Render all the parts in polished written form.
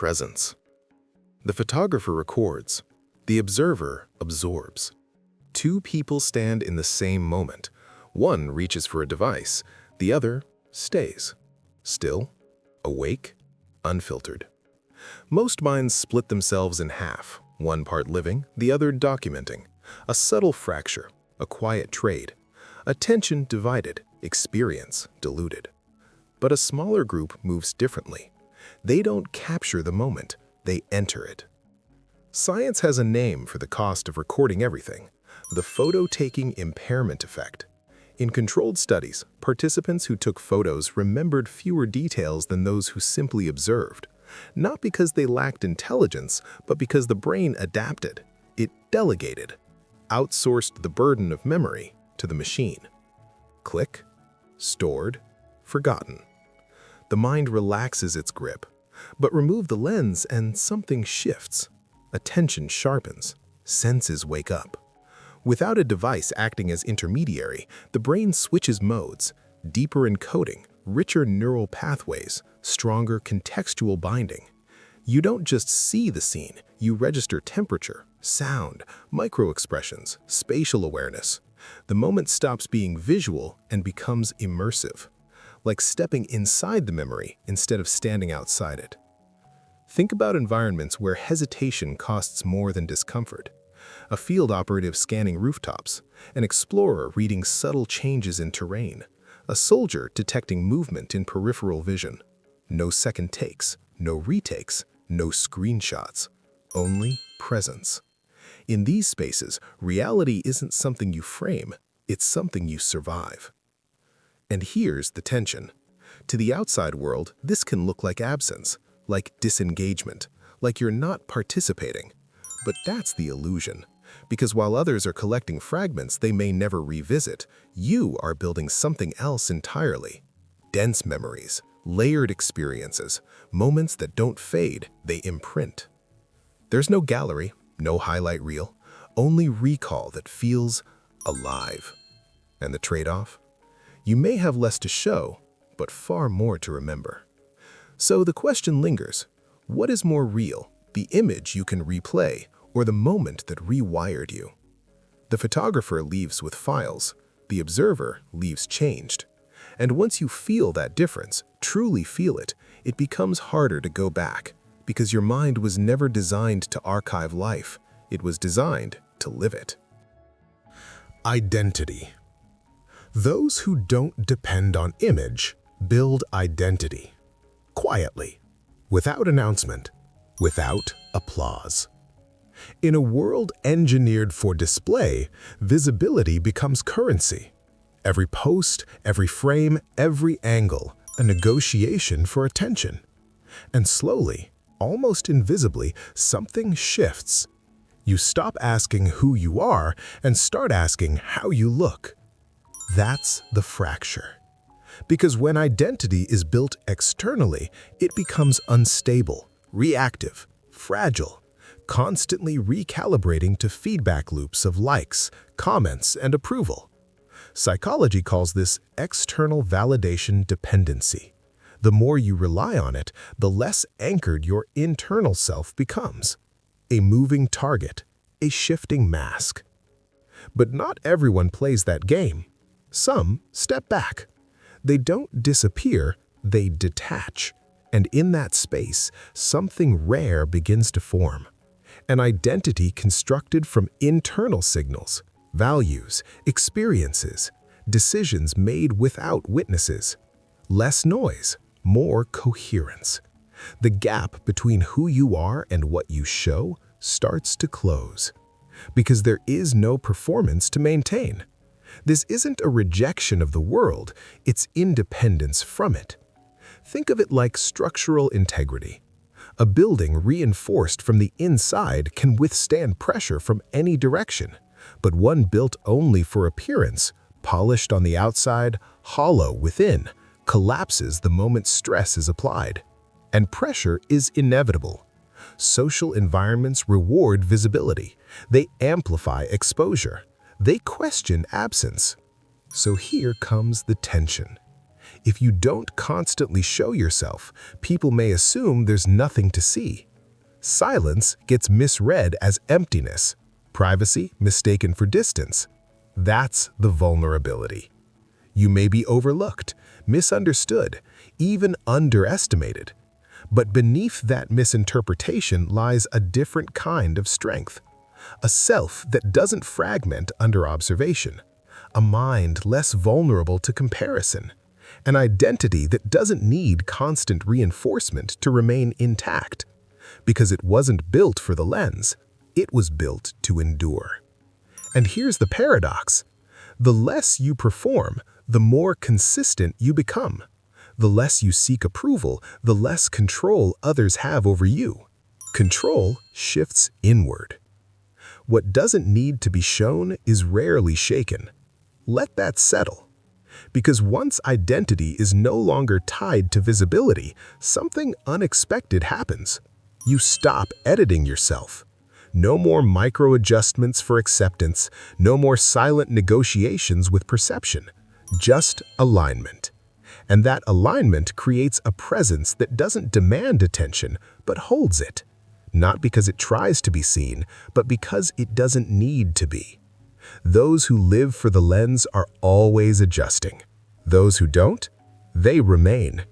presence. The photographer records, the observer absorbs. Two people stand in the same moment. One reaches for a device, the other stays. Still, awake, unfiltered. Most minds split themselves in half, one part living, the other documenting. A subtle fracture, a quiet trade. Attention divided, experience diluted. But a smaller group moves differently. They don't capture the moment, they enter it. Science has a name for the cost of recording everything: the photo-taking impairment effect. In controlled studies, participants who took photos remembered fewer details than those who simply observed. Not because they lacked intelligence, but because the brain adapted. It delegated, outsourced the burden of memory to the machine. Click, stored, forgotten. The mind relaxes its grip, but remove the lens and something shifts. Attention sharpens, senses wake up. Without a device acting as intermediary, the brain switches modes: deeper encoding, richer neural pathways, stronger contextual binding. You don't just see the scene, you register temperature, sound, microexpressions, spatial awareness. The moment stops being visual and becomes immersive, like stepping inside the memory instead of standing outside it. Think about environments where hesitation costs more than discomfort. A field operative scanning rooftops, an explorer reading subtle changes in terrain, a soldier detecting movement in peripheral vision. No second takes, no retakes, no screenshots, only presence. In these spaces, reality isn't something you frame, it's something you survive. And here's the tension. To the outside world, this can look like absence, like disengagement, like you're not participating. But that's the illusion. Because while others are collecting fragments they may never revisit, you are building something else entirely. Dense memories, layered experiences, moments that don't fade, they imprint. There's no gallery, no highlight reel, only recall that feels alive. And the trade-off? You may have less to show, but far more to remember. So the question lingers: what is more real, the image you can replay, or the moment that rewired you? The photographer leaves with files, the observer leaves changed. And once you feel that difference, truly feel it, it becomes harder to go back, because your mind was never designed to archive life, it was designed to live it. Identity. Those who don't depend on image build identity. Quietly, without announcement, without applause. In a world engineered for display, visibility becomes currency. Every post, every frame, every angle, a negotiation for attention. And slowly, almost invisibly, something shifts. You stop asking who you are and start asking how you look. That's the fracture. Because when identity is built externally, it becomes unstable, reactive, fragile, constantly recalibrating to feedback loops of likes, comments, and approval. Psychology calls this external validation dependency. The more you rely on it, the less anchored your internal self becomes. A moving target, a shifting mask. But not everyone plays that game. Some step back. They don't disappear, they detach. And in that space, something rare begins to form. An identity constructed from internal signals, values, experiences, decisions made without witnesses. Less noise, more coherence. The gap between who you are and what you show starts to close. Because there is no performance to maintain. This isn't a rejection of the world, it's independence from it. Think of it like structural integrity. A building reinforced from the inside can withstand pressure from any direction, but one built only for appearance, polished on the outside, hollow within, collapses the moment stress is applied. And pressure is inevitable. Social environments reward visibility. They amplify exposure. They question absence. So here comes the tension. If you don't constantly show yourself, people may assume there's nothing to see. Silence gets misread as emptiness, privacy mistaken for distance. That's the vulnerability. You may be overlooked, misunderstood, even underestimated. But beneath that misinterpretation lies a different kind of strength. A self that doesn't fragment under observation. A mind less vulnerable to comparison. An identity that doesn't need constant reinforcement to remain intact. Because it wasn't built for the lens, it was built to endure. And here's the paradox. The less you perform, the more consistent you become. The less you seek approval, the less control others have over you. Control shifts inward. What doesn't need to be shown is rarely shaken. Let that settle. Because once identity is no longer tied to visibility, something unexpected happens. You stop editing yourself. No more micro-adjustments for acceptance, no more silent negotiations with perception. Just alignment. And that alignment creates a presence that doesn't demand attention, but holds it. Not because it tries to be seen, but because it doesn't need to be. Those who live for the lens are always adjusting. Those who don't, they remain.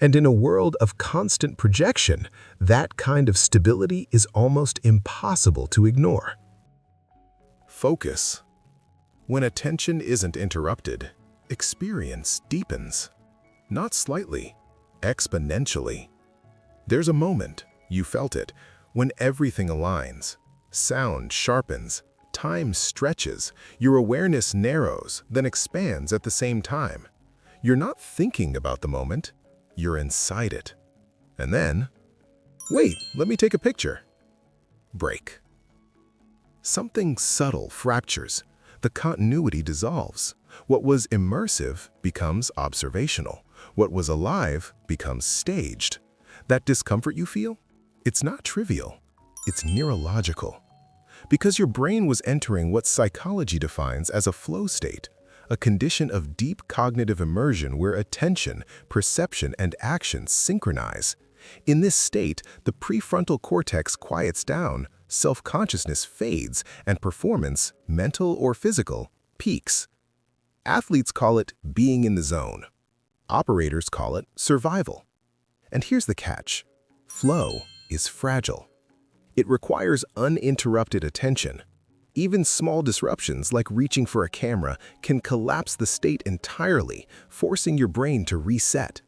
And in a world of constant projection, that kind of stability is almost impossible to ignore. Focus. When attention isn't interrupted, experience deepens. Not slightly, exponentially. There's a moment, you felt it, when everything aligns. Sound sharpens, time stretches, your awareness narrows, then expands at the same time. You're not thinking about the moment, you're inside it. And then, wait, let me take a picture. Break. Something subtle fractures. The continuity dissolves. What was immersive becomes observational. What was alive becomes staged. That discomfort you feel? It's not trivial. It's neurological. Because your brain was entering what psychology defines as a flow state, a condition of deep cognitive immersion where attention, perception, and action synchronize. In this state, the prefrontal cortex quiets down, self-consciousness fades, and performance, mental or physical, peaks. Athletes call it being in the zone. Operators call it survival. And here's the catch. Flow is fragile. It requires uninterrupted attention. Even small disruptions like reaching for a camera can collapse the state entirely, forcing your brain to reset.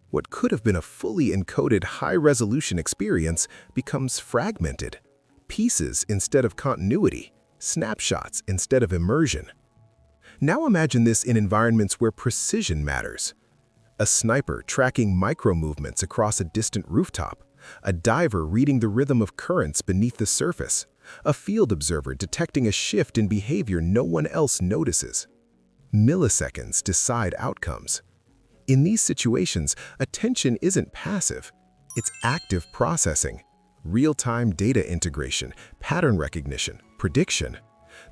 What could have been a fully encoded high-resolution experience becomes fragmented. Pieces instead of continuity, snapshots instead of immersion. Now imagine this in environments where precision matters. A sniper tracking micro-movements across a distant rooftop. A diver reading the rhythm of currents beneath the surface. A field observer detecting a shift in behavior no one else notices. Milliseconds decide outcomes. In these situations, attention isn't passive. It's active processing. Real-time data integration, pattern recognition, prediction.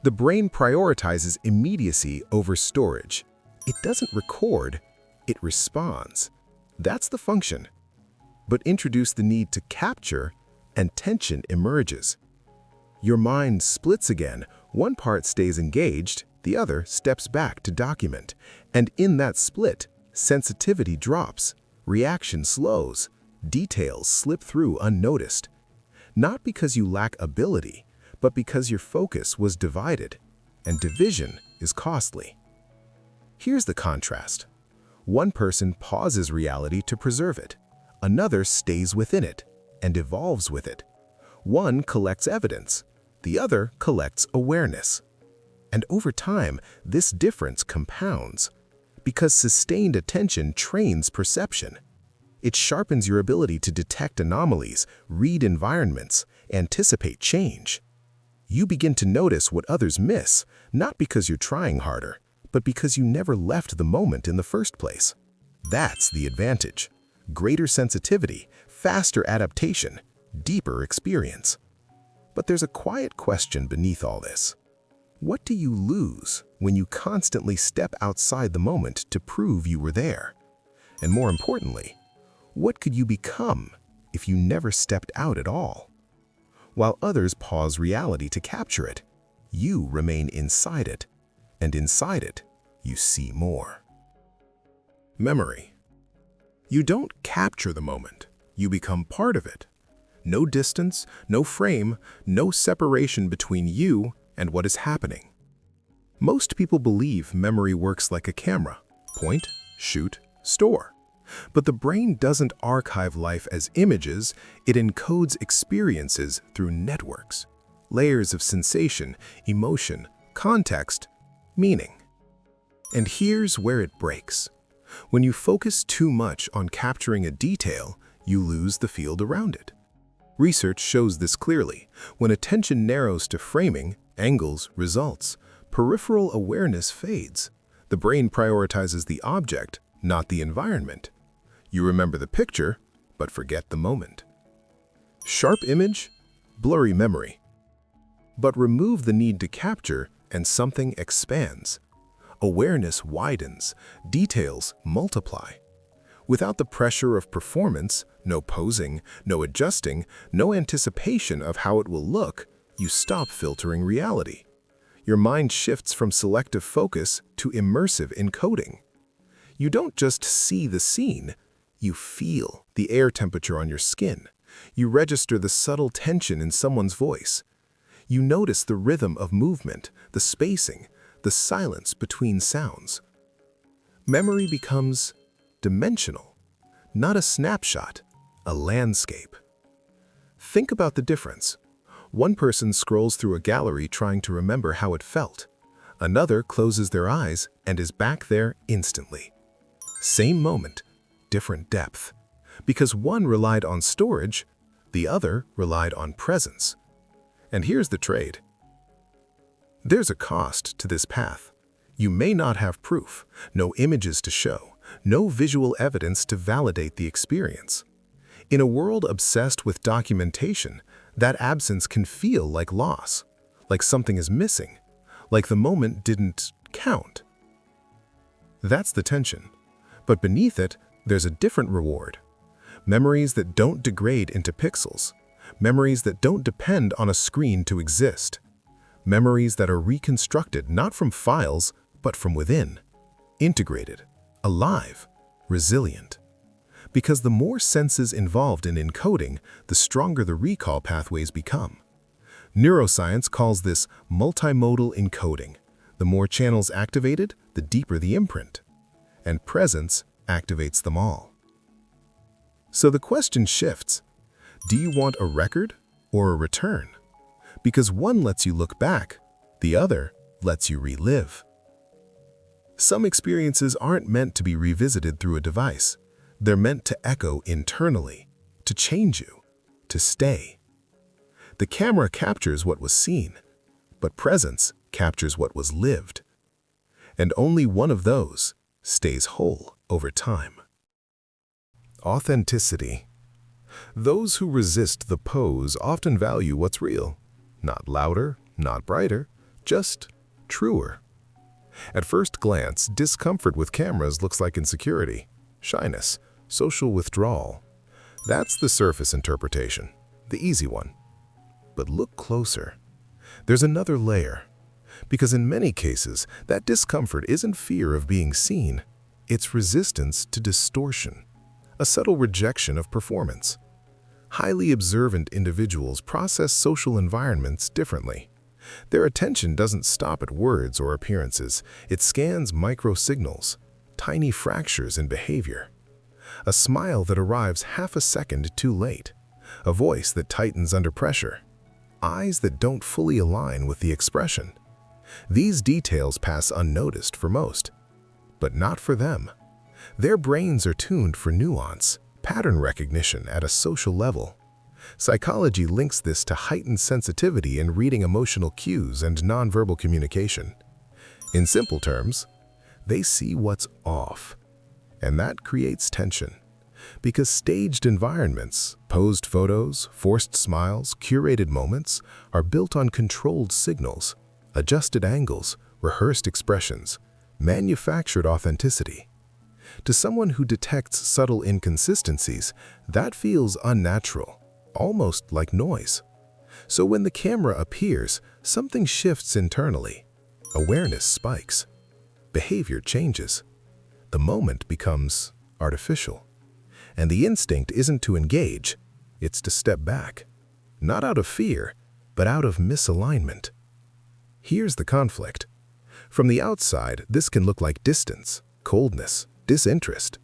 The brain prioritizes immediacy over storage. It doesn't record, it responds. That's the function. But introduce the need to capture, and tension emerges. Your mind splits again. One part stays engaged, the other steps back to document. And in that split, sensitivity drops, reaction slows, details slip through unnoticed. Not because you lack ability, but because your focus was divided, and division is costly. Here's the contrast. One person pauses reality to preserve it. Another stays within it and evolves with it. One collects evidence. The other collects awareness. And over time, this difference compounds. Because sustained attention trains perception. It sharpens your ability to detect anomalies, read environments, anticipate change. You begin to notice what others miss, not because you're trying harder, but because you never left the moment in the first place. That's the advantage. Greater sensitivity, faster adaptation, deeper experience. But there's a quiet question beneath all this. What do you lose when you constantly step outside the moment to prove you were there? And more importantly, what could you become if you never stepped out at all? While others pause reality to capture it, you remain inside it, and inside it, you see more. Memory. You don't capture the moment, you become part of it. No distance, no frame, no separation between you and what is happening. Most people believe memory works like a camera: point, shoot, store. But the brain doesn't archive life as images, it encodes experiences through networks, layers of sensation, emotion, context, meaning. And here's where it breaks. When you focus too much on capturing a detail, you lose the field around it. Research shows this clearly. When attention narrows to framing, angles, results, peripheral awareness fades. The brain prioritizes the object, not the environment. You remember the picture, but forget the moment. Sharp image, blurry memory. But remove the need to capture, and something expands. Awareness widens, details multiply. Without the pressure of performance, no posing, no adjusting, no anticipation of how it will look, you stop filtering reality. Your mind shifts from selective focus to immersive encoding. You don't just see the scene, you feel the air temperature on your skin. You register the subtle tension in someone's voice. You notice the rhythm of movement, the spacing, the silence between sounds. Memory becomes dimensional, not a snapshot, a landscape. Think about the difference. One person scrolls through a gallery trying to remember how it felt. Another closes their eyes and is back there instantly. Same moment, different depth. Because one relied on storage, the other relied on presence. And here's the trade. There's a cost to this path. You may not have proof, no images to show, no visual evidence to validate the experience. In a world obsessed with documentation, that absence can feel like loss, like something is missing, like the moment didn't count. That's the tension. But beneath it, there's a different reward. Memories that don't degrade into pixels. Memories that don't depend on a screen to exist. Memories that are reconstructed not from files, but from within. Integrated, alive, resilient. Because the more senses involved in encoding, the stronger the recall pathways become. Neuroscience calls this multimodal encoding. The more channels activated, the deeper the imprint. And presence activates them all. So the question shifts. Do you want a record or a return? Because one lets you look back, the other lets you relive. Some experiences aren't meant to be revisited through a device. They're meant to echo internally, to change you, to stay. The camera captures what was seen, but presence captures what was lived. And only one of those stays whole over time. Authenticity. Those who resist the pose often value what's real. Not louder, not brighter, just truer. At first glance, discomfort with cameras looks like insecurity, shyness, social withdrawal. That's the surface interpretation, the easy one. But look closer. There's another layer. Because in many cases, that discomfort isn't fear of being seen. It's resistance to distortion, a subtle rejection of performance. Highly observant individuals process social environments differently. Their attention doesn't stop at words or appearances. It scans micro-signals, tiny fractures in behavior. A smile that arrives half a second too late. A voice that tightens under pressure. Eyes that don't fully align with the expression. These details pass unnoticed for most, but not for them. Their brains are tuned for nuance, pattern recognition at a social level. Psychology links this to heightened sensitivity in reading emotional cues and nonverbal communication. In simple terms, they see what's off, and that creates tension. Because staged environments, posed photos, forced smiles, curated moments are built on controlled signals, adjusted angles, rehearsed expressions, manufactured authenticity. To someone who detects subtle inconsistencies, that feels unnatural, almost like noise. So when the camera appears, something shifts internally. Awareness spikes. Behavior changes. The moment becomes artificial. And the instinct isn't to engage, it's to step back. Not out of fear, but out of misalignment. Here's the conflict. From the outside, this can look like distance, coldness, disinterest.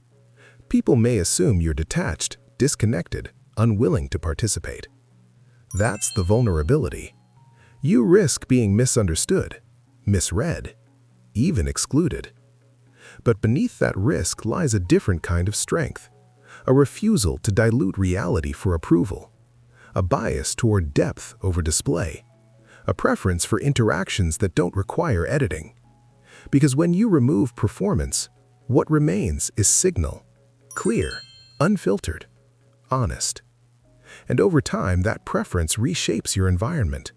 People may assume you're detached, disconnected, unwilling to participate. That's the vulnerability. You risk being misunderstood, misread, even excluded. But beneath that risk lies a different kind of strength, a refusal to dilute reality for approval, a bias toward depth over display, a preference for interactions that don't require editing. Because when you remove performance, what remains is signal, clear, unfiltered, honest. And over time, that preference reshapes your environment.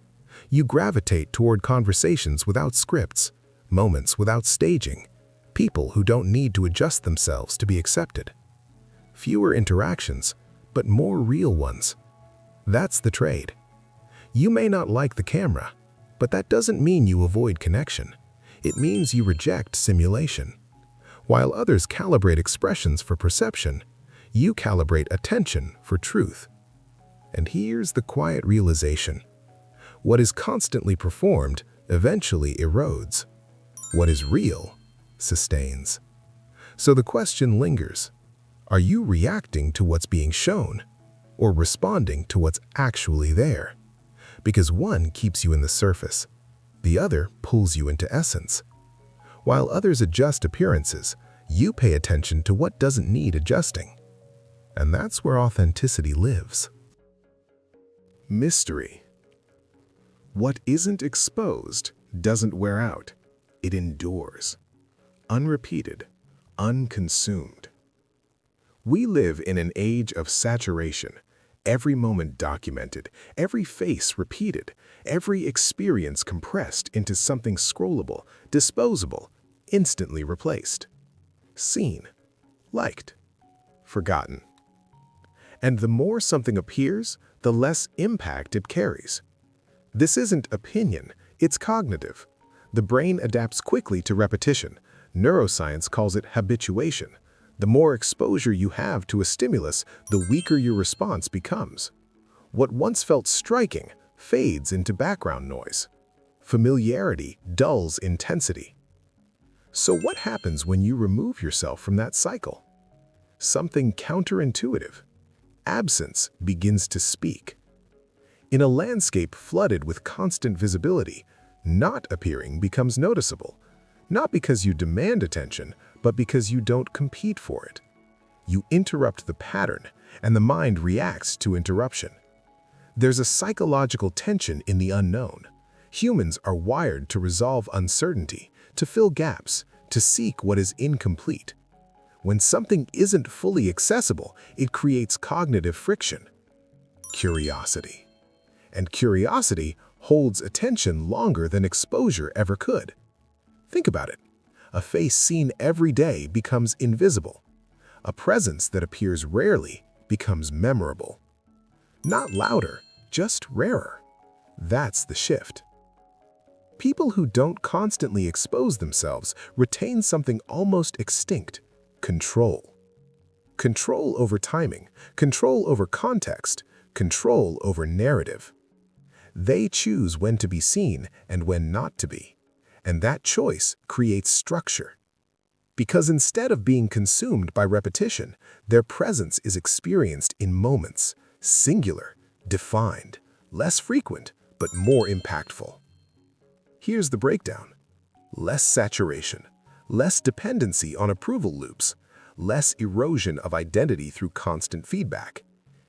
You gravitate toward conversations without scripts, moments without staging, people who don't need to adjust themselves to be accepted. Fewer interactions, but more real ones. That's the trade. You may not like the camera, but that doesn't mean you avoid connection. It means you reject simulation. While others calibrate expressions for perception, you calibrate attention for truth. And here's the quiet realization. What is constantly performed eventually erodes. What is real sustains. So the question lingers. Are you reacting to what's being shown or responding to what's actually there? Because one keeps you in the surface, the other pulls you into essence. While others adjust appearances, you pay attention to what doesn't need adjusting. And that's where authenticity lives. Mystery. What isn't exposed doesn't wear out. It endures. Unrepeated, unconsumed. We live in an age of saturation. Every moment documented, every face repeated, every experience compressed into something scrollable, disposable, instantly replaced. Seen, liked, forgotten. And the more something appears, the less impact it carries. This isn't opinion, it's cognitive. The brain adapts quickly to repetition. Neuroscience calls it habituation. The more exposure you have to a stimulus, the weaker your response becomes. What once felt striking fades into background noise. Familiarity dulls intensity. So what happens when you remove yourself from that cycle? Something counterintuitive. Absence begins to speak. In a landscape flooded with constant visibility, not appearing becomes noticeable, not because you demand attention, but because you don't compete for it. You interrupt the pattern, and the mind reacts to interruption. There's a psychological tension in the unknown. Humans are wired to resolve uncertainty, to fill gaps, to seek what is incomplete. When something isn't fully accessible, it creates cognitive friction. Curiosity. And curiosity holds attention longer than exposure ever could. Think about it. A face seen every day becomes invisible. A presence that appears rarely becomes memorable. Not louder, just rarer. That's the shift. People who don't constantly expose themselves retain something almost extinct: control. Control over timing, control over context, control over narrative. They choose when to be seen and when not to be. And that choice creates structure. Because instead of being consumed by repetition, their presence is experienced in moments, singular, defined, less frequent, but more impactful. Here's the breakdown. Less saturation, less dependency on approval loops, less erosion of identity through constant feedback.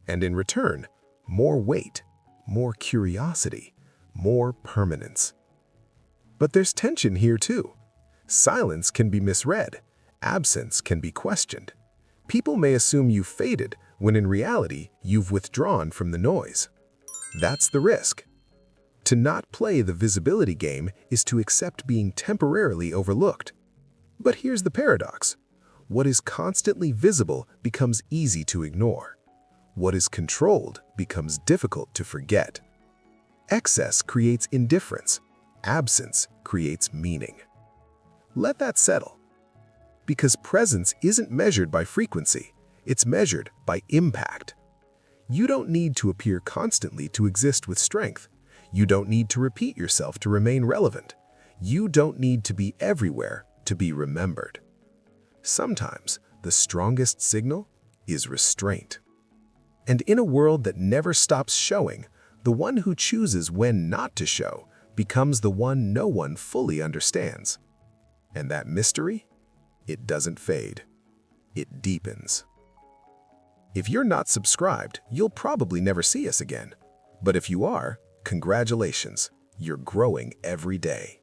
And in return, more weight, more curiosity, more permanence. But there's tension here too. Silence can be misread. Absence can be questioned. People may assume you've faded when in reality you've withdrawn from the noise. That's the risk. To not play the visibility game is to accept being temporarily overlooked. But here's the paradox. What is constantly visible becomes easy to ignore. What is controlled becomes difficult to forget. Excess creates indifference. Absence creates meaning. Let that settle. Because presence isn't measured by frequency, it's measured by impact. You don't need to appear constantly to exist with strength. You don't need to repeat yourself to remain relevant. You don't need to be everywhere to be remembered. Sometimes the strongest signal is restraint. And in a world that never stops showing, the one who chooses when not to show becomes the one no one fully understands. And that mystery? It doesn't fade. It deepens. If you're not subscribed, you'll probably never see us again. But if you are, congratulations, you're growing every day.